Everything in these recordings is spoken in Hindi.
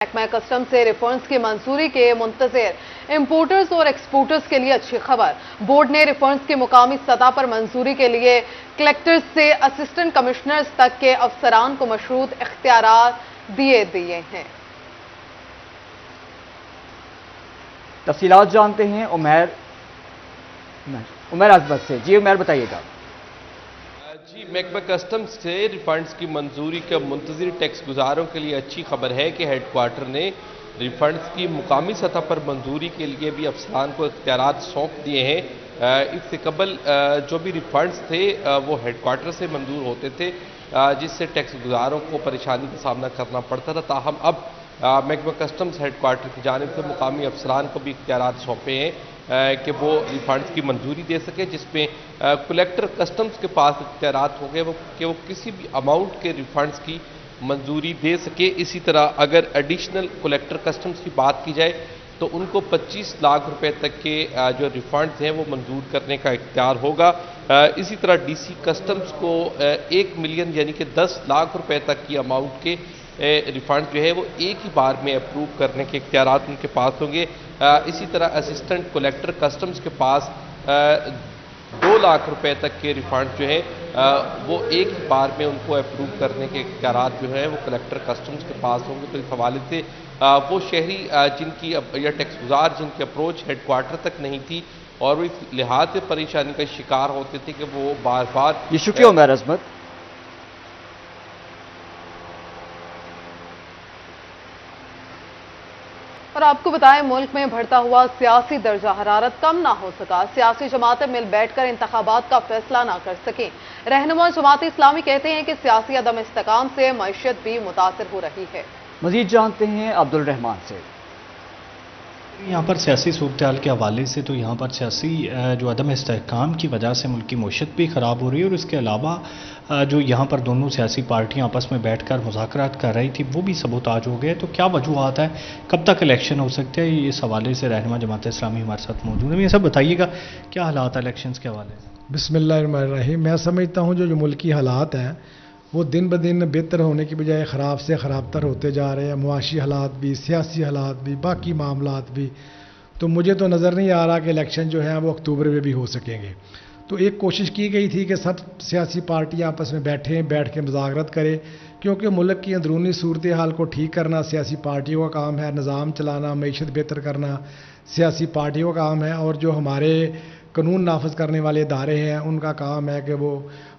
महकमा कस्टम से रिफंड्स की मंजूरी के मुंतजिर इंपोर्टर्स और एक्सपोर्टर्स के लिए अच्छी खबर। बोर्ड ने रिफंड्स की मुकामी सतह पर मंजूरी के लिए कलेक्टर्स से असिस्टेंट कमिश्नर्स तक के अफसरान को मशरूत इख्तियारात दिए हैं। तफसीलात जानते हैं उमैर अजमत से। जी उमैर, बताइएगा। जी, महकमा कस्टम्स से रिफंड्स की मंजूरी के मुंतजिर टैक्स गुजारों के लिए अच्छी खबर है कि हेडक्वार्टर ने रिफंड्स की मुकामी सतह पर मंजूरी के लिए भी अफसरान को इख्तियारात सौंप दिए हैं। इससे कबल जो भी रिफंड्स थे वो हेडक्वार्टर से मंजूर होते थे, जिससे टैक्स गुजारों को परेशानी का सामना करना पड़ता था। ताहम अब महकमा कस्टम्स हेडक्वार्टर की जानिब से मुकामी अफसरान को भी इख्तियारात सौंपे हैं कि वो रिफंड्स की मंजूरी दे सके, जिसमें कलेक्टर कस्टम्स के पास इख्तियारात हो गए कि वो किसी भी अमाउंट के रिफंड्स की मंजूरी दे सके। इसी तरह अगर एडिशनल कलेक्टर कस्टम्स की बात की जाए तो उनको 25 लाख रुपए तक के जो रिफंड्स हैं वो मंजूर करने का इख्तियार होगा। इसी तरह डीसी कस्टम्स को 1 मिलियन यानी कि 10 लाख रुपए तक की अमाउंट के रिफंड जो है वो एक ही बार में अप्रूव करने के इख्तियारात उनके पास होंगे। इसी तरह असिस्टेंट कलेक्टर कस्टम्स के पास 2 लाख रुपए तक के रिफंड जो है वो एक ही बार में उनको अप्रूव करने के इख्तियारात जो है वो कलेक्टर कस्टम्स के पास होंगे। तो इस हवाले से वो शहरी जिनकी या टैक्स गुजार जिनकी अप्रोच हेडक्वार्टर तक नहीं थी और वो इस लिहाज से परेशानी का शिकार होते थे कि वो बार बार। ये शुक्रिया उमैर अजमत। और आपको बताएं, मुल्क में बढ़ता हुआ सियासी दर्जा हरारत कम ना हो सका। सियासी जमातें मिल बैठकर इंतखाबात का फैसला ना कर सकें। रहनुमा जमात इस्लामी कहते हैं कि सियासी अदम इस्तेकाम से मईशत भी मुतासिर हो रही है। मजीद जानते हैं अब्दुल रहमान से। यहाँ पर सियासी सूरत हाल के हवाले से तो यहाँ पर सियासी जो अदम इस्तेहकाम की वजह से मुल्क की मईशत भी ख़राब हो रही है और इसके अलावा जो यहाँ पर दोनों सियासी पार्टियाँ आपस में बैठकर मुज़ाकरात कर रही थी वो भी सबूताज हो गए। तो क्या वजूहत है, कब तक इलेक्शन हो सकते हैं, इस हवाले से रहनुमा जमात इस्लामी हमारे साथ मौजूद है। ये सब बताइएगा क्या हालात है इलेक्शन के हवाले से। बिस्मिल्लाहिर्रहमानिर्रहीम। मैं समझता हूँ जो मुल्की हालात हैं वो दिन ब दिन बेहतर होने की बजाय ख़राब से ख़राबतर होते जा रहे हैं। मुआशी हालात भी, सियासी हालात भी, बाकी मामलात भी। तो मुझे तो नज़र नहीं आ रहा कि इलेक्शन जो है वो अक्टूबर में भी हो सकेंगे। तो एक कोशिश की गई थी कि सब सियासी पार्टियां आपस में बैठ के मुज़ाकरत करें, क्योंकि मुल्क की अंदरूनी सूरत हाल को ठीक करना सियासी पार्टियों का काम है, निज़ाम चलाना, मईशत बेहतर करना सियासी पार्टियों का काम है, और जो हमारे कानून नाफज करने वाले इदारे हैं उनका काम है कि वो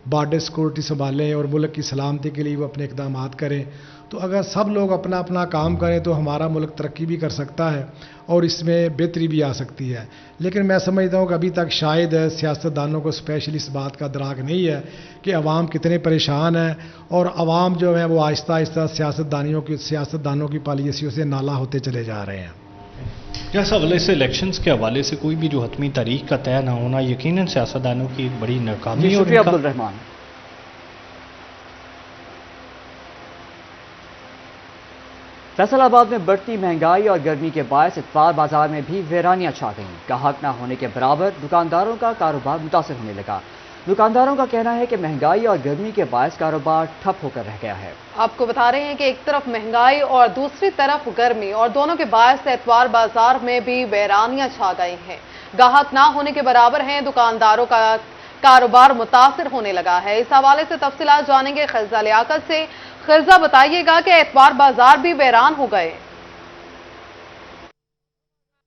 बॉर्डर सिक्योरिटी संभालें और मुल्क की सलामती के लिए वो अपने इक़दाम करें। तो अगर सब लोग अपना अपना काम करें तो हमारा मुल्क तरक्की भी कर सकता है और इसमें बेहतरी भी आ सकती है। लेकिन मैं समझता हूँ कि अभी तक शायद सियासतदानों को स्पेशली इस बात का दराक नहीं है कि अवाम कितने परेशान हैं और अवाम जो है वो आहिस्ता आहिस्ता सियासतदानों की पॉलिसियों से नाला होते चले जा रहे हैं। इस हवाले से इलेक्शंस के हवाले से कोई भी जो हतमी तारीख का तय ना होना यकीनन सियासतदानों की एक बड़ी नाकामी है। अब्दुल रहमान। फैसलाबाद में बढ़ती महंगाई और गर्मी के बायस इतवार बाजार में भी वीरानियां छा गईं। गाहक न होने के बराबर दुकानदारों का कारोबार मुतासिर होने लगा। दुकानदारों का कहना है कि महंगाई और गर्मी के बायस कारोबार ठप होकर रह गया है। आपको बता रहे हैं कि एक तरफ महंगाई और दूसरी तरफ गर्मी और दोनों के बायस एतवार बाजार में भी वीरानियां छा गई हैं। गाहक ना होने के बराबर हैं, दुकानदारों का कारोबार मुतासिर होने लगा है। इस हवाले से तफसीलात जानेंगे खिजा लियाकत से। खिजा, बताइएगा कि एतवार बाजार भी वीरान हो गए।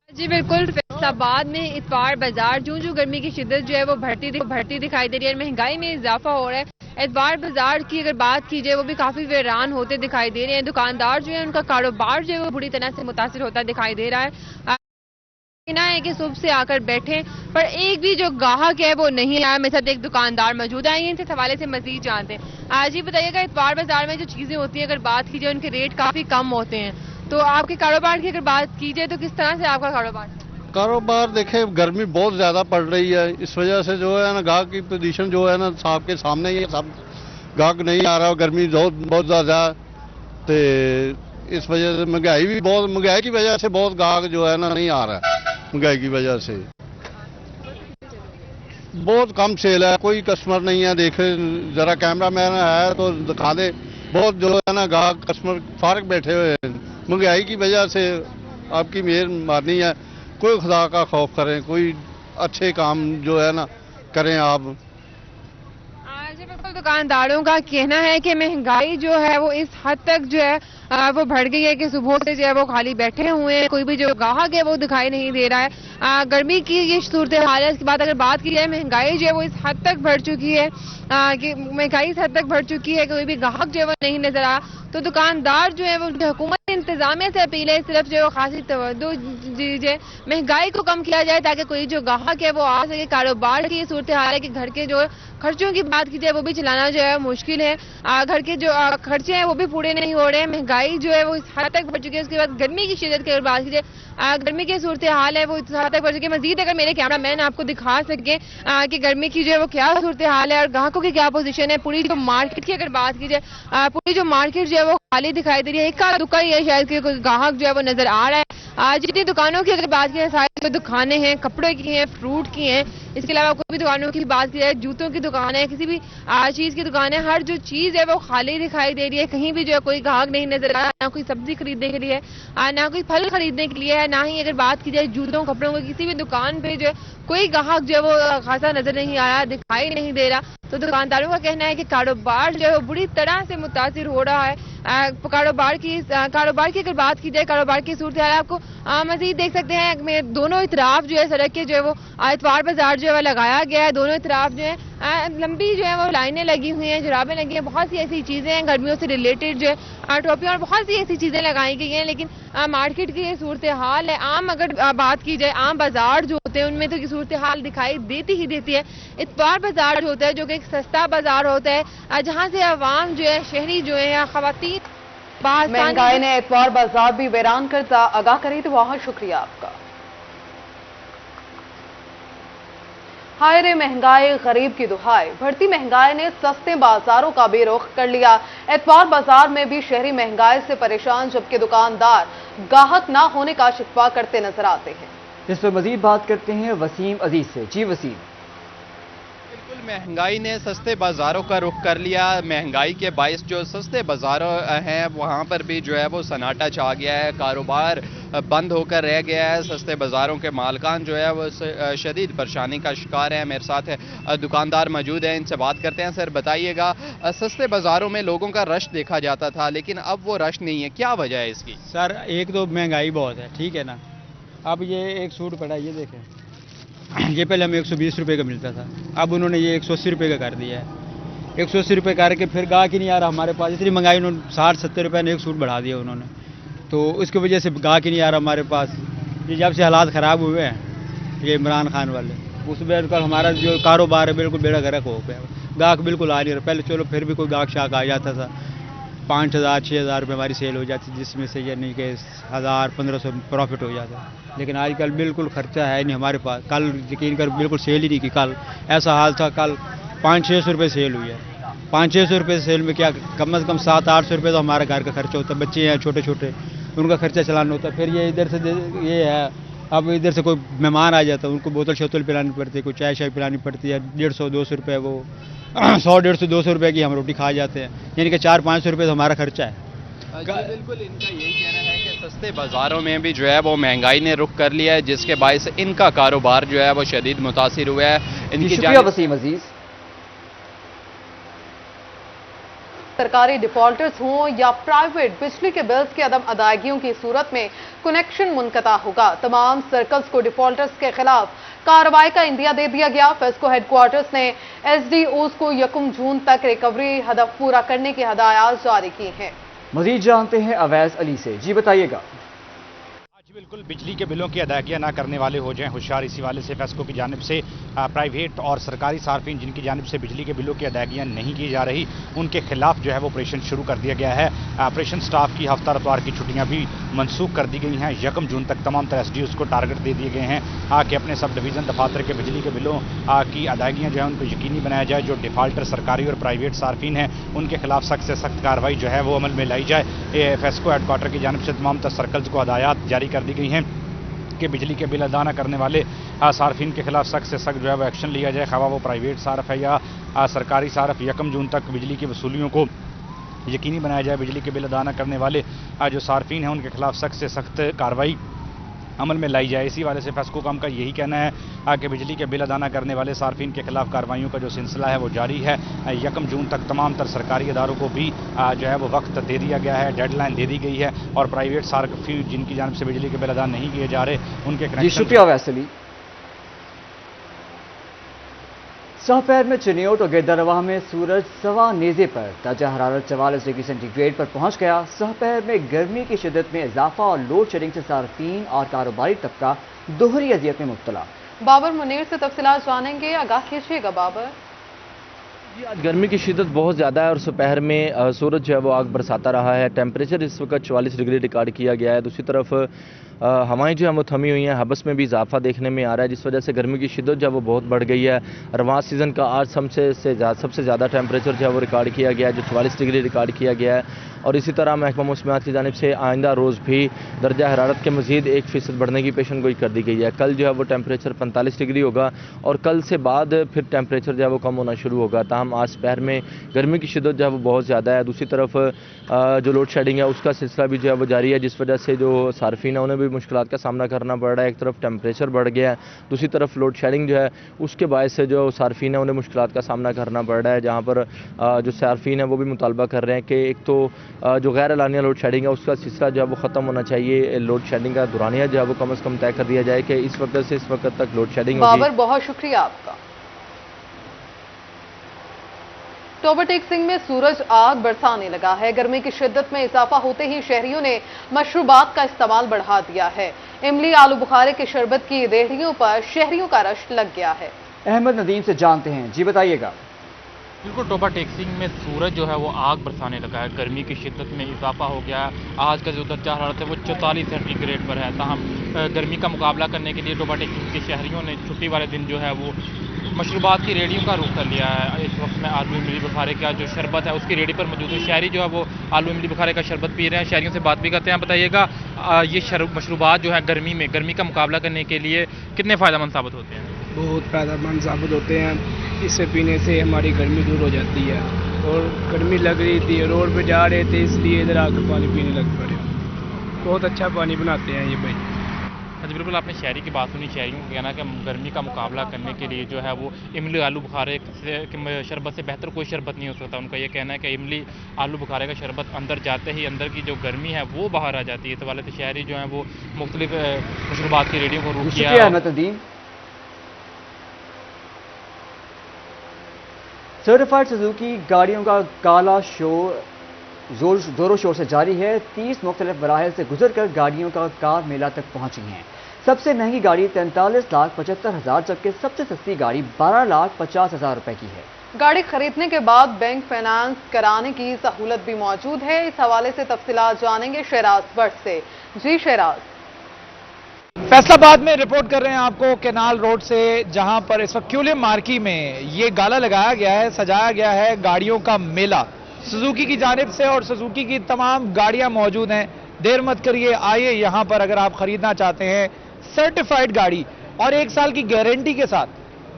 जी बिल्कुल, फैसलाबाद में इतवार बाजार जो गर्मी की शिद्दत जो है वो बढ़ती दिखाई दे रही है, महंगाई में इजाफा हो रहा है। एतवार बाजार की अगर बात की जाए वो भी काफी वीरान होते दिखाई दे रहे हैं। दुकानदार जो है उनका कारोबार जो है वो बुरी तरह से मुतासिर होता दिखाई दे रहा है। कहना है कि सुबह से आकर बैठे पर एक भी जो ग्राहक है वो नहीं आया। मेरे साथ एक दुकानदार मौजूद है, इनसे हवाले से मजीद जानते हैं। आज ही बताइएगा, इतवार बाजार में जो चीजें होती हैं अगर बात की जाए उनके रेट काफी कम होते हैं, तो आपके कारोबार की अगर बात की जाए तो किस तरह से आपका कारोबार देखे, गर्मी बहुत ज़्यादा पड़ रही है, इस वजह से जो है ना गाहक की पोजीशन जो है ना साहब के सामने ही सब गाहक नहीं आ रहा। गर्मी बहुत ज़्यादा, तो इस वजह से महंगाई की वजह से बहुत गाहक जो है ना नहीं आ रहा है। महंगाई की वजह से बहुत कम सेल है, कोई कस्टमर नहीं है। देखे जरा कैमरा मैन है तो दिखा दे, बहुत जो है ना गाहक कस्टमर फारग बैठे हुए हैं। महंगाई की वजह से आपकी मेहरबानी है, कोई खुदा का खौफ करें, कोई अच्छे काम जो है ना करें आप। जी बिल्कुल, दुकानदारों का कहना है कि महंगाई जो है वो इस हद तक जो है वो बढ़ गई है कि सुबह से जो है वो खाली बैठे हुए हैं, कोई भी जो ग्राहक है वो दिखाई नहीं दे रहा है। गर्मी की ये सूरत हाल है। इसके बाद अगर बात की जाए, महंगाई जो है वो इस हद तक बढ़ चुकी है कि महंगाई इस हद तक बढ़ चुकी है, कोई भी ग्राहक जो है वो नहीं नजर आ। तो दुकानदार जो है वो हुकूमत इंतजामिया से अपील है सिर्फ जो है वो खासी तवज्जो दीजिए, महंगाई को कम किया जाए ताकि कोई जो ग्राहक है वो आ सके। कारोबार की ये सूरत हाल है कि घर के जो खर्चों की बात की जाए वो भी चलाना जो है मुश्किल है, घर के जो खर्चे हैं वो भी पूरे नहीं हो रहे हैं, महंगाई जो है वो इस हद तक बढ़ चुकी है। उसके बाद गर्मी की शिद्दत की अगर बात की जाए, गर्मी की सूरत हाल है वो इस हद तक बढ़ चुकी है। मजीद अगर मेरे कैमरा मैन आपको दिखा सके कि गर्मी की जो है वो क्या सूरत हाल है और ग्राहकों की क्या पोजीशन है। पूरी जो मार्केट की अगर बात की जाए, पूरी जो मार्केट जो है वो खाली दिखाई दे रही है, इक्का दुक्का ही है शायद कि कोई ग्राहक जो है वो नजर आ रहा है। जितनी दुकानों की अगर बात की जाए, सारी दुकानें हैं, कपड़े की हैं, फ्रूट की हैं, इसके अलावा कोई भी दुकानों की बात की जाए, जूतों की दुकान है, किसी भी चीज की दुकान है, हर जो चीज है वो खाली दिखाई दे रही है। कहीं भी जो है कोई ग्राहक नहीं नजर आ रहा, ना कोई सब्जी खरीदने के लिए ना कोई फल खरीदने के लिए है, ना ही अगर बात की जाए जूतों कपड़ों की, किसी भी दुकान पे जो है कोई ग्राहक जो है वो खासा नजर नहीं आ रहा, दिखाई नहीं दे रहा। तो दुकानदारों का कहना है कि कारोबार जो है वो बुरी तरह से मुतासिर हो रहा है। कारोबार की अगर बात की जाए, कारोबार की सूरत हाल आपको मजीद देख सकते हैं। दोनों तरफ जो है सड़क के जो है वो इतवार बाजार जो है लगाया गया है, दोनों तरफ जो है लंबी जो है वो लाइनें लगी हुई हैं, जुराबें लगी हैं, बहुत सी ऐसी चीजें हैं गर्मियों से रिलेटेड जो है टोपियां और बहुत सी ऐसी चीजें लगाई गई हैं। लेकिन मार्केट की ये सूरत हाल है। आम अगर बात की जाए, आम बाजार जो होते हैं उनमें तो ये सूरत हाल दिखाई देती ही देती है। इतवार बाजार जो होता है, जो कि एक सस्ता बाजार होता है, जहाँ से आवाम जो है, शहरी जो है या खवातीन, महंगाई ने इतवार बाजार भी वीरान कर आगाह करी। तो बहुत शुक्रिया आपका। हाय रे महंगाई, गरीब की दुहाई, बढ़ती महंगाई ने सस्ते बाजारों का भी रुख कर लिया। इतवार बाजार में भी शहरी महंगाई से परेशान, जबकि दुकानदार गाहक ना होने का शिकवा करते नजर आते हैं। इस पर मजीद बात करते हैं वसीम अजीज से। जी वसीम। महंगाई ने सस्ते बाज़ारों का रुख कर लिया। महंगाई के बायस जो सस्ते बाज़ारों हैं वहाँ पर भी जो है वो सन्नाटा छा गया है, कारोबार बंद होकर रह गया है। सस्ते बाज़ारों के मालकान जो है वो शदीद परेशानी का शिकार है। मेरे साथ दुकानदार मौजूद हैं, इनसे बात करते हैं। सर बताइएगा, सस्ते बाज़ारों में लोगों का रश देखा जाता था लेकिन अब वो रश नहीं है, क्या वजह है इसकी? सर एक तो महंगाई बहुत है, ठीक है ना। अब ये एक सूट पड़ा, ये देखें, ये पहले हमें 120 रुपये का मिलता था, अब उन्होंने ये 180 रुपये का कर दिया है। 180 रुपये करके फिर गाहक ही नहीं आ रहा हमारे पास। इतनी महंगाई उन्होंने 60-70 रुपये ने एक सूट बढ़ा दिया उन्होंने, तो उसकी वजह से गाहक ही नहीं आ रहा हमारे पास। ये जब से हालात ख़राब हुए हैं ये इमरान खान वाले, उसमें कल हमारा जो कारोबार है बिल्कुल बेड़ा गर्क हो गया। गाहक बिल्कुल आ नहीं रहा। पहले चलो फिर भी कोई गाहक शाक आ जाता था, 5,000-6,000 रुपये हमारी सेल हो जाती, जिसमें से ये नहीं कि 1,000-1,500 प्रॉफिट हो जाता। लेकिन आजकल बिल्कुल खर्चा है नहीं हमारे पास। कल यकीन कर बिल्कुल सेल ही नहीं की। कल ऐसा हाल था, कल 500-600 रुपये सेल हुई है। 500-600 रुपये सेल में क्या कम से कम 700-800 रुपये तो हमारे घर का खर्चा होता है। बच्चे हैं छोटे छोटे, उनका खर्चा चलाना होता है। फिर ये इधर से ये है, अब इधर से कोई मेहमान आ जाता है, उनको बोतल शोतल पिलानी पड़ती है, कोई चाय शाय पिलानी पड़ती है। 150-200 रुपये, वो 100-150-200 रुपये की हम रोटी खा जाते हैं, यानी कि 400-500 रुपये तो हमारा खर्चा है। बिल्कुल, इनका यही कहना है कि सस्ते बाज़ारों में भी जो है वो महंगाई ने रुख कर लिया है, जिसके बायस इनका कारोबार जो है वो शदीद मुतासिर हुआ है। इनकी शुक्रिया वसीम अजीज। सरकारी डिफॉल्टर्स हों या प्राइवेट, बिजली के बिल्स की अदम अदायगियों की सूरत में कनेक्शन मुनक़ता होगा। तमाम सर्कल्स को डिफॉल्टर्स के खिलाफ कार्रवाई का इंदिया दे दिया गया। फेस्को हेडक्वार्टर्स ने SDOs को 1 जून तक रिकवरी हदफ पूरा करने की हदायत जारी की हैं। मजीद जानते हैं अवैस अली से। जी बताइएगा। बिल्कुल, बिजली के बिलों की अदायगियाँ ना करने वाले हो जाएं होशियार। इसी वाले से फेस्को की जानिब से प्राइवेट और सरकारी सार्फिन जिनकी जानिब से बिजली के बिलों की अदायगियाँ नहीं की जा रही, उनके खिलाफ जो है वो ऑपरेशन शुरू कर दिया गया है। ऑपरेशन स्टाफ की हफ्ता रतवार की छुट्टियाँ भी मनसूख कर दी गई हैं। 1 जून तक तमाम तरह SDOs को टारगेट दे दिए गए हैं कि अपने सब डिवीज़न दफातर के बिजली के बिलों की अदायगियाँ जो है उनको यकीनी बनाया जाए। जो डिफाल्टर सरकारी और प्राइवेट सार्फिन हैं उनके खिलाफ सख्त से सख्त कार्रवाई जो है वो अमल में लाई जाए। फेस्को हेडक्वार्टर की जानिब से तमाम सर्कल्स को हदायत जारी कर दी गई हैं कि बिजली के बिल अदा न करने वाले सार्फिन के खिलाफ सख्त से सख्त जो है वो एक्शन लिया जाए। खवा वो प्राइवेट सार्फ है या सरकारी सार्फ, 1 जून तक बिजली की वसूलियों को यकीनी बनाया जाए। बिजली के बिल अदा न करने वाले जो सार्फिन हैं उनके खिलाफ सख्त से सख्त कार्रवाई अमल में लाई जाए। इसी वाले से फेस्कोकॉम का यही कहना है कि बिजली के बिल अदा न करने वाले सार्फिन के खिलाफ कार्रवाइयों का जो सिलसिला है वो जारी है। 1 जून तक तमाम तर सरकारी इदारों को भी जो है वो वक्त दे दिया गया है, डेडलाइन दे दी गई है और प्राइवेट सार्फिन जिनकी जानिब से बिजली के बिल अदा नहीं किए जा रहे उनके कनेक्शन। शुक्रिया वैसली। सहपैर में चिन्योट और गिरदरवाह में सूरज सवा नेज़े पर दर्जा हरारत 44 डिग्री सेंटीग्रेड पर पहुंच गया। सहपैर में गर्मी की शिद्दत में इजाफा और लोड शेडिंग से सार्फिन और कारोबारी तबका दोहरी अजियत में मुब्तला। बाबर मुनीर से तफसीलात जानेंगे, आगाह कीजिएगा बाबर। जी, आज गर्मी की शिद्दत बहुत ज़्यादा है और दोपहर में सूरज जो है वो आग बरसाता रहा है। टेम्परेचर इस वक्त 44 डिग्री रिकॉर्ड किया गया है। दूसरी तरफ हवाएं जो है वो थमी हुई हैं, हबस में भी इजाफा देखने में आ रहा है, जिस वजह से गर्मी की शिद्दत जो है वो बहुत बढ़ गई है। रवां सीज़न का आज सबसे ज़्यादा टेम्परेचर जो है वो रिकॉर्ड किया गया है, जो 44 डिग्री रिकॉर्ड किया गया है। और इसी तरह महकमा मौसमियात की जानिब से आइंदा रोज़ भी दर्जा हरारत के मज़ीद 1% बढ़ने की पेशन गोई कर दी गई है। कल जो है वो टेम्परेचर 45 डिग्री होगा और कल से बाद फिर टेम्परेचर जो है वो कम होना शुरू होगा। ताहम आज दोपहर में गर्मी की शिद्दत जो है वो बहुत ज़्यादा है। दूसरी तरफ जो लोड शेडिंग है उसका सिलसिला भी जो है वो जारी है, जिस वजह से जो सार्फिन है उन्हें भी मुश्किलात का सामना करना पड़ रहा है। एक तरफ टेम्परेचर बढ़ गया है, दूसरी तरफ लोड शेडिंग जो है उसके बायस से जो सार्फिन है उन्हें मुश्किलात का सामना करना पड़ रहा है, जहाँ पर जो सार्फिन है वो भी मुतालबा कर रहे हैं कि एक तो जो गैर एलानिया लोड शेडिंग है उसका सिलसिला जो है वो ख़त्म होना चाहिए। लोड शेडिंग का दुरानिया जो है वो कम से कम तय कर दिया जाए कि इस वक्त से इस वक्त तक लोड शेडिंग होगी। बाबर, बहुत शुक्रिया आपका। टोबरटेक सिंह में सूरज आग बरसाने लगा है। गर्मी की शिद्दत में इजाफा होते ही शहरियों ने मशरूबात का इस्तेमाल बढ़ा दिया है। इमली आलू बुखारे के शरबत की रेहड़ियों पर शहरियों का रश लग गया है। अहमद नदीम से जानते हैं, जी बताइएगा। बिल्कुल, टोबा टेक्सिंग में सूरज जो है वो आग बरसाने लगा है। गर्मी की शिद्दत में इजाफा हो गया है। आज का जो दर्जा हरारत है वो 44 सेंटीग्रेड पर है। ताहम गर्मी का मुकाबला करने के लिए टोबा टेक्सिंग के शहरियों ने छुट्टी वाले दिन जो है वो मशरूबात की रेडियों का रुख कर लिया है। इस वक्त में आलू इमली बुखारे का जो शरबत है उसकी रेडी पर मौजूद है। शहरी जो है वो आलू इमली बुखारे का शरबत पी रहे हैं। शहरियों से बात भी करते हैं। बताइएगा, ये मशरूबात जो है गर्मी का मुकाबला करने के लिए कितने फ़ायदेमंद साबित होते हैं? बहुत फ़ायदेमंद साबित होते हैं। इसे पीने से हमारी गर्मी दूर हो जाती है और गर्मी लग रही थी, रोड पे जा रहे थे, इसलिए इधर आकर पानी पीने लग पड़े। बहुत अच्छा पानी बनाते हैं ये भाई। अच्छा, बिल्कुल आपने शहरी की बात सुनी। शहरियों का कहना है कि गर्मी का मुकाबला करने के लिए जो है वो इमली आलू बुखारे के शरबत से बेहतर कोई शरबत नहीं हो सकता। उनका ये कहना है कि इमली आलू बुखारे का शरबत अंदर जाते ही अंदर की जो गर्मी है वो बाहर आ जाती है। तो वाले शहरी जो है वो मुख्तलिफ मशरूबात की रेडियो को रुक किया है। सर्टिफाइड सुजुकी गाड़ियों का काला शो जोरों शोर से जारी है। 30 मुख्तलिफ मराहिल से गुजरकर गाड़ियों का कार मेला तक पहुंची हैं। सबसे महंगी गाड़ी 43,75,000 जबकि सबसे सस्ती गाड़ी 12,50,000 रुपए की है। गाड़ी खरीदने के बाद बैंक फाइनेंस कराने की सहूलत भी मौजूद है। इस हवाले से तफसीलात जानेंगे शहराज भट्ट से। जी शहराज। फैसलाबाद में रिपोर्ट कर रहे हैं आपको केनाल रोड से, जहां पर इस वक्त क्यूलिम मार्की में ये गाला लगाया गया है, सजाया गया है गाड़ियों का मेला सुजुकी की जानिब से और सुजुकी की तमाम गाड़ियां मौजूद हैं। देर मत करिए, आइए यहां पर अगर आप खरीदना चाहते हैं सर्टिफाइड गाड़ी और 1 साल की गारंटी के साथ,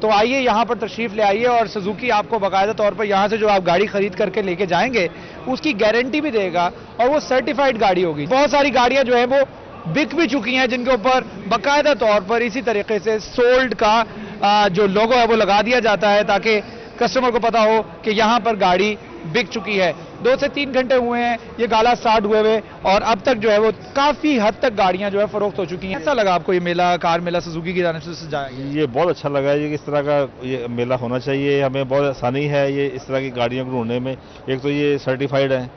तो आइए यहां पर तशरीफ ले आइए और सुजुकी आपको बाकायदा तौर पर यहां से जो आप गाड़ी खरीद करके लेके जाएंगे उसकी गारंटी भी देगा और वो सर्टिफाइड गाड़ी होगी। बहुत सारी गाड़ियां जो है वो बिक भी चुकी हैं जिनके ऊपर बाकायदा तौर पर इसी तरीके से सोल्ड का जो लोगो है वो लगा दिया जाता है ताकि कस्टमर को पता हो कि यहां पर गाड़ी बिक चुकी है। 2 से 3 घंटे हुए हैं ये गाला स्टार्ट हुए हुए और अब तक जो है वो काफी हद तक गाड़ियां जो है फरोख्त हो चुकी हैं। ऐसा लगा आपको ये मेला, कार मेला सुजुकी की जानिब से सजाया गया? ये बहुत अच्छा लगा है। ये इस तरह का ये मेला होना चाहिए। हमें बहुत आसानी है ये इस तरह की गाड़ियों को ढूंढने में। एक तो ये सर्टिफाइड है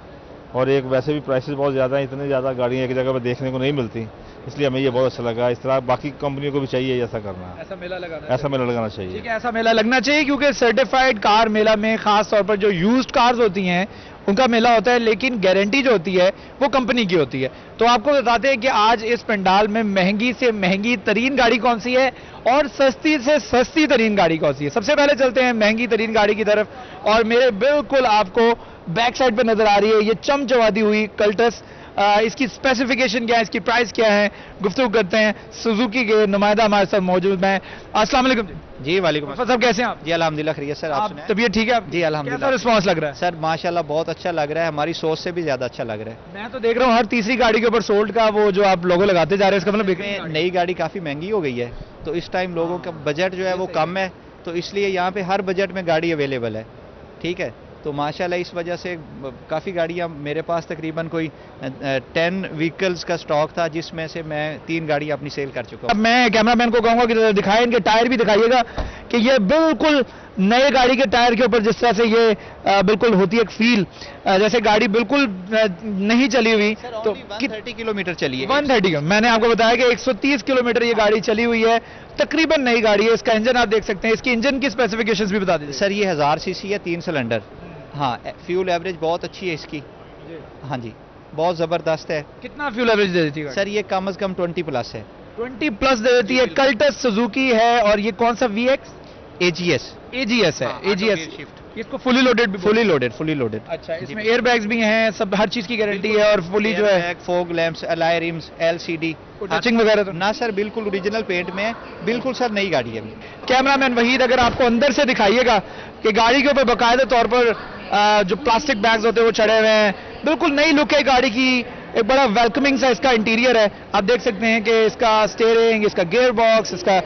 और एक वैसे भी प्राइसेस बहुत ज़्यादा हैं। इतनी ज़्यादा गाड़ियाँ एक जगह पर देखने को नहीं मिलती, इसलिए हमें ये बहुत अच्छा लगा। इस तरह बाकी कंपनियों को भी चाहिए ऐसा करना, ऐसा मेला लगाना चाहिए। ठीक है, ऐसा मेला लगना चाहिए क्योंकि सर्टिफाइड कार मेला में खास तौर पर जो यूज्ड कार्स होती हैं उनका मेला होता है, लेकिन गारंटी जो होती है वो कंपनी की होती है। तो आपको बताते हैं कि आज इस पंडाल में महंगी से महंगी तरीन गाड़ी कौन सी है और सस्ती से सस्ती तरीन गाड़ी कौन सी है। सबसे पहले चलते हैं महंगी तरीन गाड़ी की तरफ और मेरे बिल्कुल आपको बैक साइड पर नजर आ रही है ये चमचमाती हुई कल्टस इसकी स्पेसिफिकेशन क्या है, इसकी प्राइस क्या है, गुफ्तगू करते हैं। सुजुकी के नुमाइंदा हमारे साथ मौजूद हैं। अस्सलाम वालेकुम जी। वालेकुम अस्सलाम साहब, कैसे हैं आप? जी अल्हम्दुलिल्लाह खैरियत सर। आप सुनाएं? तबीयत ठीक है? जी अल्हम्दुलिल्लाह। कैसा रिस्पांस लग रहा है सर? माशाल्लाह बहुत अच्छा लग रहा है, हमारी सोच से भी ज्यादा अच्छा लग रहा है। मैं तो देख रहा हूँ हर तीसरी गाड़ी के ऊपर सोल्ड का वो जो आप लोगो लगाते जा रहे हैं, इसका मतलब नई गाड़ी काफी महंगी हो गई है, तो इस टाइम लोगों का बजट जो है वो कम है, तो इसलिए यहाँ पे हर बजट में गाड़ी अवेलेबल है। ठीक है, तो माशाल्लाह इस वजह से काफ़ी गाड़ियाँ मेरे पास तकरीबन कोई 10 व्हीकल्स का स्टॉक था, जिसमें से मैं 3 गाड़ी अपनी सेल कर चुका हूँ। अब मैं कैमरामैन को कहूँगा कि दिखाएं, इनके टायर भी दिखाइएगा कि ये बिल्कुल नए गाड़ी के टायर के ऊपर जिस तरह से ये बिल्कुल होती है एक फील, जैसे गाड़ी बिल्कुल नहीं चली हुई। तो 130 किलोमीटर चली है। 130 मैंने आपको बताया कि 130 किलोमीटर ये गाड़ी चली हुई है, तकरीबन नई गाड़ी है। इसका इंजन आप देख सकते हैं, इसकी इंजन की स्पेसिफिकेशंस भी बता दीजिए सर। ये 1000 सीसी है, 3 सिलेंडर। हाँ, फ्यूल एवरेज बहुत अच्छी है इसकी। हाँ जी, बहुत ज़बरदस्त है। कितना फ्यूल एवरेज दे देती है सर? ये कम से कम 20 प्लस है। 20 प्लस दे देती है। कल्टस सुजुकी है और ये कौन सा VX? AGS है। AGS इसको फुली लोडेड भी? Fully loaded. अच्छा, इसमें एयर बैग्स भी हैं, सब हर चीज की गारंटी है और फुली जो है fog lamps, alloy RIMS, LCD touching वगैरह तो ना सर? बिल्कुल ओरिजिनल पेंट में है, बिल्कुल सर नई गाड़ी है। कैमरामैन वहीद, अगर आपको अंदर से दिखाइएगा कि गाड़ी के ऊपर बाकायदा तौर पर जो प्लास्टिक बैग्स होते हैं वो चढ़े हुए हैं, बिल्कुल नई लुक है गाड़ी की। एक बड़ा वेलकमिंग सा इसका इंटीरियर है। आप देख सकते हैं कि इसका स्टीयरिंग, इसका गियर बॉक्स, इसका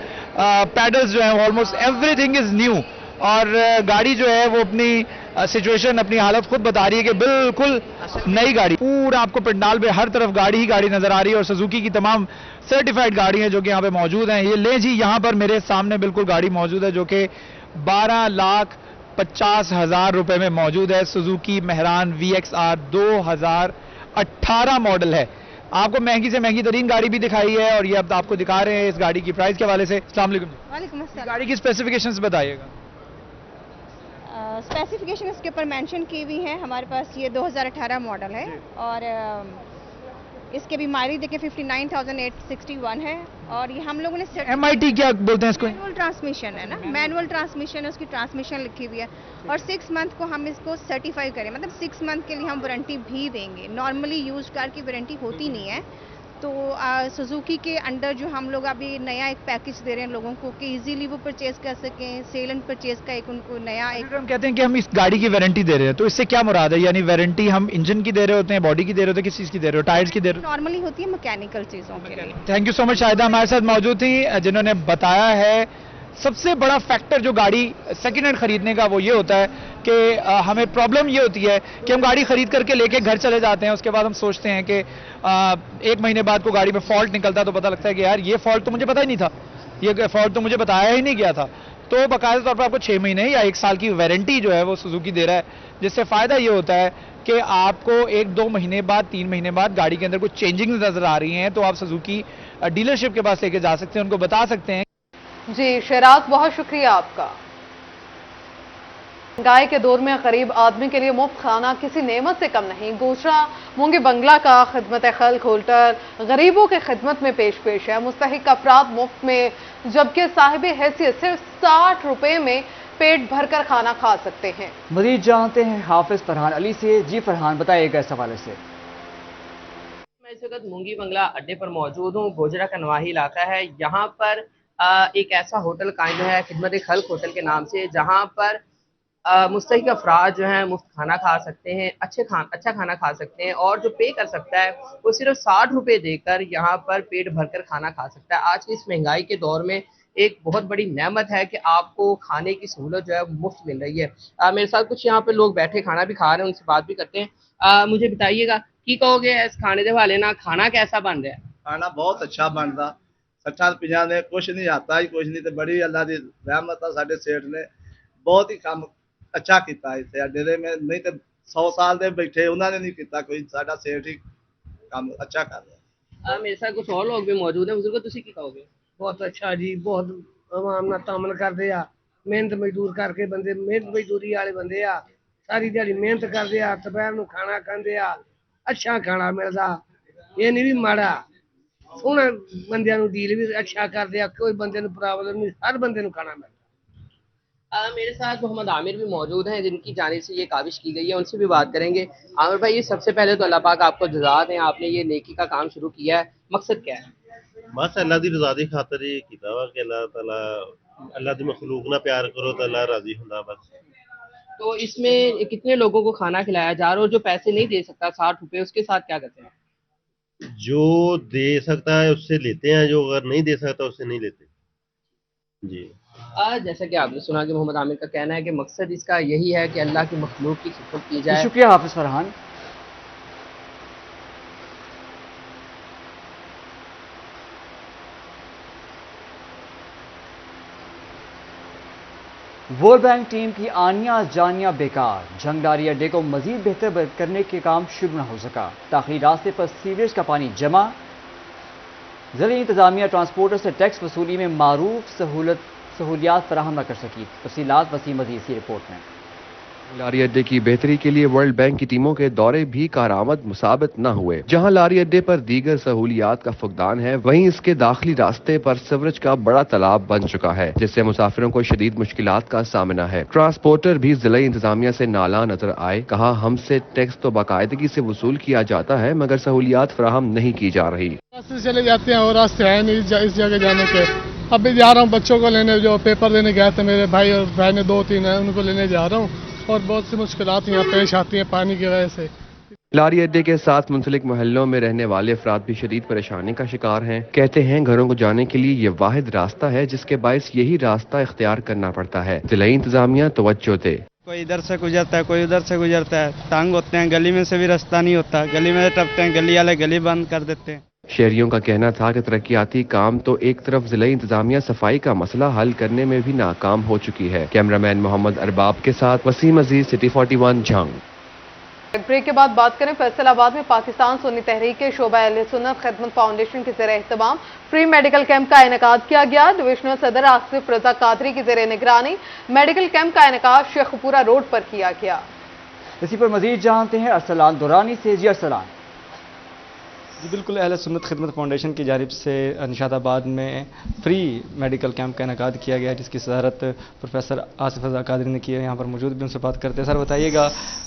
पैडल्स जो है ऑलमोस्ट एवरीथिंग इज न्यू। और गाड़ी जो है वो अपनी सिचुएशन, अपनी हालत खुद बता रही है कि बिल्कुल नई गाड़ी। पूरा आपको पंडाल पे हर तरफ गाड़ी ही गाड़ी नजर आ रही है और सुजुकी की तमाम सर्टिफाइड गाड़ी हैं जो कि यहाँ पे मौजूद हैं। ये ले जी, यहाँ पर मेरे सामने बिल्कुल गाड़ी मौजूद है जो कि 12,50,000 रुपए में मौजूद है। सुजुकी मेहरान VXR 2018 मॉडल है। आपको महंगी से महंगी तरीन गाड़ी भी दिखाई है और ये अब आपको दिखा रहे हैं इस गाड़ी की प्राइस के हवाले से। अस्सलाम वालेकुम। गाड़ी की स्पेसिफिकेशंस बताइएगा। स्पेसिफिकेशन इसके ऊपर मेंशन की हुई है। हमारे पास ये 2018 मॉडल है और इसके भी माइलेज देखिए 59,861 है। और ये हम लोगों ने MIT क्या बोलते हैं इसको? मैनुअल ट्रांसमिशन है ना, मैनुअल ट्रांसमिशन है, उसकी ट्रांसमिशन लिखी हुई है। और 6 मंथ को हम इसको सर्टिफाई करें, मतलब 6 मंथ के लिए हम वारंटी भी देंगे। नॉर्मली यूज कार की वारंटी होती नहीं है, तो सुजुकी के अंडर जो हम लोग अभी नया एक पैकेज दे रहे हैं लोगों को कि इजीली वो परचेज कर सकें। सेल एंड परचेज का एक उनको नया एक हम कहते हैं कि हम इस गाड़ी की वारंटी दे रहे हैं, तो इससे क्या मुराद है? यानी वारंटी हम इंजन की दे रहे होते हैं, बॉडी की दे रहे होते हैं, किस चीज की दे रहे हो? टायर्स की दे रहे हो? नॉर्मली होती है मैकेनिकल चीजों के लिए। Thank you so much. Shahida हमारे साथ मौजूद थी जिन्होंने बताया है सबसे बड़ा फैक्टर जो गाड़ी सेकेंड हैंड खरीदने का वो ये होता है कि हमें प्रॉब्लम ये होती है कि हम गाड़ी खरीद करके लेके घर चले जाते हैं, उसके बाद हम सोचते हैं कि 1 महीने बाद को गाड़ी में फॉल्ट निकलता है तो पता लगता है कि यार ये फॉल्ट तो मुझे पता ही नहीं था, ये फॉल्ट तो मुझे बताया ही नहीं गया था। तो बाकायदा तौर पर आपको 6 महीने या 1 साल की वारंटी जो है वो सुजुकी दे रहा है, जिससे फायदा ये होता है कि आपको 1-2 महीने बाद 3 महीने बाद गाड़ी के अंदर कुछ चेंजिंग नजर आ रही हैं तो आप सुजुकी डीलरशिप के पास लेके जा सकते हैं, उनको बता सकते हैं। जी शेराज, बहुत शुक्रिया आपका। महंगाई के दौर में गरीब आदमी के लिए मुफ्त खाना किसी नेमत से कम नहीं। गोशरा मूंगी बंगला का खिदमत खल्क होल्डर गरीबों की खिदमत में पेश है। मुस्तहिक अफराद मुफ्त में, जबकि साहिब हैसियत सिर्फ 60 रुपए में पेट भरकर खाना खा सकते हैं। मजीद जानते हैं हाफिज फरहान अली से। जी फरहान, बताइएगा इस हवाले से। मैं इस वक्त मूंगी बंगला अड्डे पर मौजूद हूँ। गोजरा का नवाही इलाका है। यहाँ पर एक ऐसा होटल कायम है खिदमत खल्क होटल के नाम से, जहाँ पर मुस्तहिक अफराद जो हैं मुफ्त खाना खा सकते हैं, अच्छा खाना खा सकते हैं और जो पे कर सकता है वो सिर्फ 60 रुपये देकर यहाँ पर पेट भरकर खाना खा सकता है। आज की इस महंगाई के दौर में एक बहुत बड़ी नेमत है कि आपको खाने की सहूलत जो है मुफ्त मिल रही है। मेरे साथ कुछ यहाँ पे लोग बैठे खाना भी खा रहे हैं, उनसे बात भी करते हैं। मुझे बताइएगा की कहोगे इस खाने के हवाले ना, खाना कैसा बन रहा है? खाना बहुत अच्छा बनता, 60-50 ने कुछ नहीं आता ही कुछ नहीं, तो बड़ी अल्लाह की रहमत है। साडे सेठ ने बहुत ही काम अच्छा किया इतने अड्डे में, नहीं तो 100 साल दे बैठे उन्होंने नहीं किया कोई, साडा सेठ ही काम अच्छा कर रहा है। मेरे साथ कुछ और लोग भी मौजूद हैं। बुजुर्ग तुसी की कहोगे? बहुत अच्छा जी, बहुत आवाम ना तामल करते आ, मेहनत मजदूर करके बंदे मेहनत मजदूरी वाले बंदे आ, सारी दिहाड़ी मेहनत करते आ, दोपहर को खाना खाते आ, अच्छा खाना मिलता, ये नहीं भी माड़ा। सोहना बंदियां नूं डील भी अच्छा करते आ, कोई बंदे नूं प्रॉब्लम नहीं, हर बंदे नूं खाना मिलता। मेरे साथ मोहम्मद आमिर भी मौजूद हैं जिनकी जानिब से ये काविश की गई है, उनसे भी बात करेंगे। आमिर भाई, ये सबसे पहले तो अल्लाह पाक आपको जज़ा दें, आपने ये नेकी का काम शुरू किया है, मकसद क्या है? बस अल्लाह दी रज़ा दी खातिर ही कीता वा कि अल्लाह ताला अल्लाह दी मखलूक ना प्यार करो तो अल्लाह राजी हुंदा बस। तो इसमें कितने लोगों को खाना खिलाया जा रहा है, और जो पैसे नहीं दे सकता 60 रुपए, उसके साथ क्या करते हैं? जो दे सकता है उससे लेते हैं, जो अगर नहीं दे सकता उससे नहीं लेते जी। जैसा कि आपने सुना कि मोहम्मद आमिर का कहना है कि मकसद इसका यही है कि अल्लाह की मखलूक की खिदमत की जाए। शुक्रिया हाफिज फरहान। वर्ल्ड बैंक टीम की आनिया जानिया बेकार, जंगदारी अड्डे को मजीद बेहतर करने के काम शुरू न हो सका। ताखिरी रास्ते पर सीवरेज का पानी जमा, ज़िला इंतजामिया ट्रांसपोर्टर से टैक्स वसूली में मारूफ सहूलियात फराहम न कर सकी। तफसीलात वसीम अजीज की रिपोर्ट में। लारी अड्डे की बेहतरी के लिए वर्ल्ड बैंक की टीमों के दौरे भी कारआमद मुसाबित न हुए। जहां लारी अड्डे पर दीगर सहूलियात का फुकदान है, वहीं इसके दाखिली रास्ते पर सीवरेज का बड़ा तालाब बन चुका है, जिससे मुसाफिरों को शदीद मुश्किलात का सामना है। ट्रांसपोर्टर भी जिला इंतजामिया से नाला नजर आए। कहा, हमसे टैक्स तो बाकायदगी से वसूल किया जाता है मगर सहूलियात फराहम नहीं की जा रही। रास्ते चले जाते हैं और रास्ते है नहीं इस जगह जाने के। अभी जा रहा हूँ बच्चों को लेने, जो पेपर देने गए थे मेरे भाई और भाई ने 2-3 है, उनको लेने जा रहा हूँ और बहुत सी मुश्किलात यहाँ पेश आती हैं पानी की वजह से। लारी अड्डे के साथ मुंसलिक मोहल्लों में रहने वाले अफराद भी शदीद परेशानी का शिकार हैं। कहते हैं, घरों को जाने के लिए ये वाहिद रास्ता है जिसके बायस यही रास्ता इख्तियार करना पड़ता है। जिला इंतजामिया तवज्जो दे। कोई इधर से गुजरता है, कोई उधर से गुजरता है, तंग होते हैं, गली में से भी रास्ता नहीं होता, गली में टपते हैं, गली वाले गली बंद कर देते हैं। शहरियों का कहना था कि तरक्याती काम तो एक तरफ जिला इंतजामिया सफाई का मसला हल करने में भी नाकाम हो चुकी है। कैमरामैन मोहम्मद अरबाब के साथ वसीम अजीज, सिटी 41 जंग। ब्रेक के बाद बात करें फैसलाबाद में पाकिस्तान सुन्नी तहरीक के शोबा अहले सुन्नत खिदमत फाउंडेशन के ज़ेरे एहतमाम फ्री मेडिकल कैंप का इनेकाद किया गया। डिविजनल सदर आसिफ रजा कादरी की ज़ेरे निगरानी मेडिकल कैंप का इनेकाद शेखपुरा रोड पर किया गया। इसी पर मजीद जानते हैं अरसलान दुरानी से। जी अरसलान। जी बिल्कुल, अहले सुन्नत खिदमत फाउंडेशन की जानिब से निशाताबाद में फ्री मेडिकल कैंप का इनेकाद किया गया, जिसकी सदारत प्रोफेसर आसिफ रजा कादरी ने की है। यहाँ पर मौजूद भी उनसे बात करते हैं। सर बताइएगा,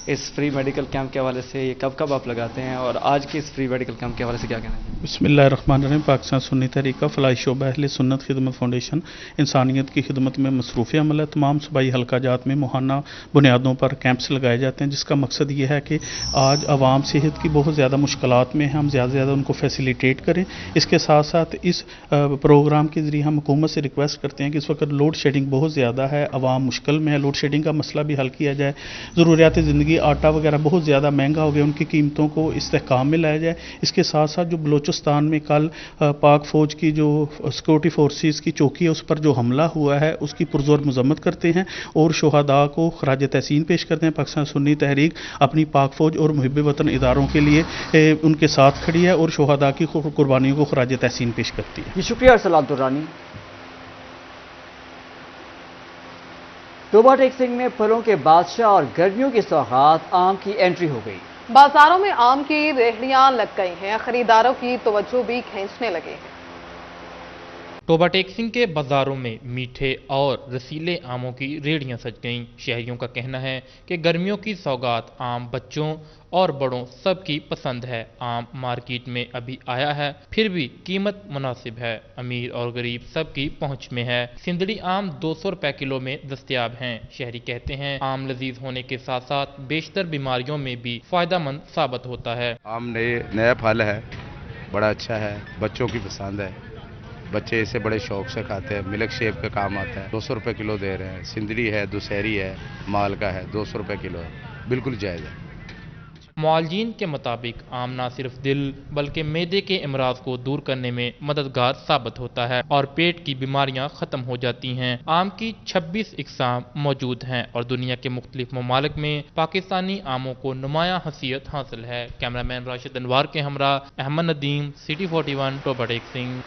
इस फ्री मेडिकल कैंप के हवाले से ये कब कब आप लगाते हैं और आज के इस फ्री मेडिकल कैंप के हवाले से क्या कहना है? बिस्मिल्लाहिर्रहमानिर्रहीम। पाकिस्तान सुन्नी तहरीक का फलाही शोबा अहले सुन्नत खिदमत फाउंडेशन इंसानियत की खिदमत में मसरूफ़ अमल है। तमाम सूबाई हल्का जात में मुहाना बुनियादों पर कैंप्स लगाए जाते हैं, जिसका मकसद ये है कि आज आवाम सेहत की बहुत ज़्यादा मुश्किलात में है, हम ज़्यादा से ज़्यादा उनको फैसिलिटेट करें। इसके साथ साथ इस प्रोग्राम के ज़रिए हम हुकूमत से रिक्वेस्ट करते हैं कि इस वक्त लोड शेडिंग बहुत ज़्यादा है, आवाम मुश्किल में है, लोड शेडिंग का मसला भी हल किया जाए। ज़रूरियात ज़िंदगी, आटा वगैरह बहुत ज़्यादा महंगा हो गया, उनकी कीमतों को इस्तेहकाम में लाया जाए। इसके साथ साथ जो बलूचिस्तान में कल पाक फ़ौज की जो सिक्योरिटी फोर्सेस की चौकी है उस पर जो हमला हुआ है उसकी पुरजोर मजम्मत करते हैं और शोहदा को खराज तहसीन पेश करते हैं। पाकिस्तान सुन्नी तहरीक अपनी पाक फ़ौज और मुहिब वतन इदारों के लिए उनके साथ खड़ी है और शोहदा की कुर्बानियों को खराज तहसीन पेश करती है। शुक्रिया अरसलान दुरानी। टोबा टेक्सिंग में फलों के बादशाह और गर्मियों की सौगात आम की एंट्री हो गई। बाजारों में आम की रेहड़ियां लग गई हैं, खरीदारों की तवज्जो भी खींचने लगे हैं। टोबा टेक्सिंग के बाजारों में मीठे और रसीले आमों की रेहड़ियां सज गईं। शहरियों का कहना है कि गर्मियों की सौगात आम बच्चों और बड़ों सबकी पसंद है। आम मार्केट में अभी आया है, फिर भी कीमत मुनासिब है, अमीर और गरीब सबकी पहुंच में है। सिंदड़ी आम 200 रुपए किलो में दस्तयाब हैं। शहरी कहते हैं आम लजीज होने के साथ साथ बेशतर बीमारियों में भी फायदेमंद साबित होता है। आम नया फल है, बड़ा अच्छा है, बच्चों की पसंद है, बच्चे इसे बड़े शौक से खाते हैं, मिल्क शेक का काम आता है। 200 रुपए किलो दे रहे हैं। सिंदड़ी है, दुशहरी है, माल का है, 200 रुपए किलो है, बिल्कुल जायज़ है। मुआलजीन के मुताबिक आम न सिर्फ दिल बल्कि मैदे के इमराज को दूर करने में मददगार साबित होता है और पेट की बीमारियां खत्म हो जाती हैं। आम की 26 इकसाम मौजूद हैं और दुनिया के मुख्तलिफ ममालिक में पाकिस्तानी आमों को नुमाया हसीयत हासिल है। कैमरामैन राशिद अनवार के हमरा अहमद नदीम, सिटी 41 टोबा टेक्सिंग।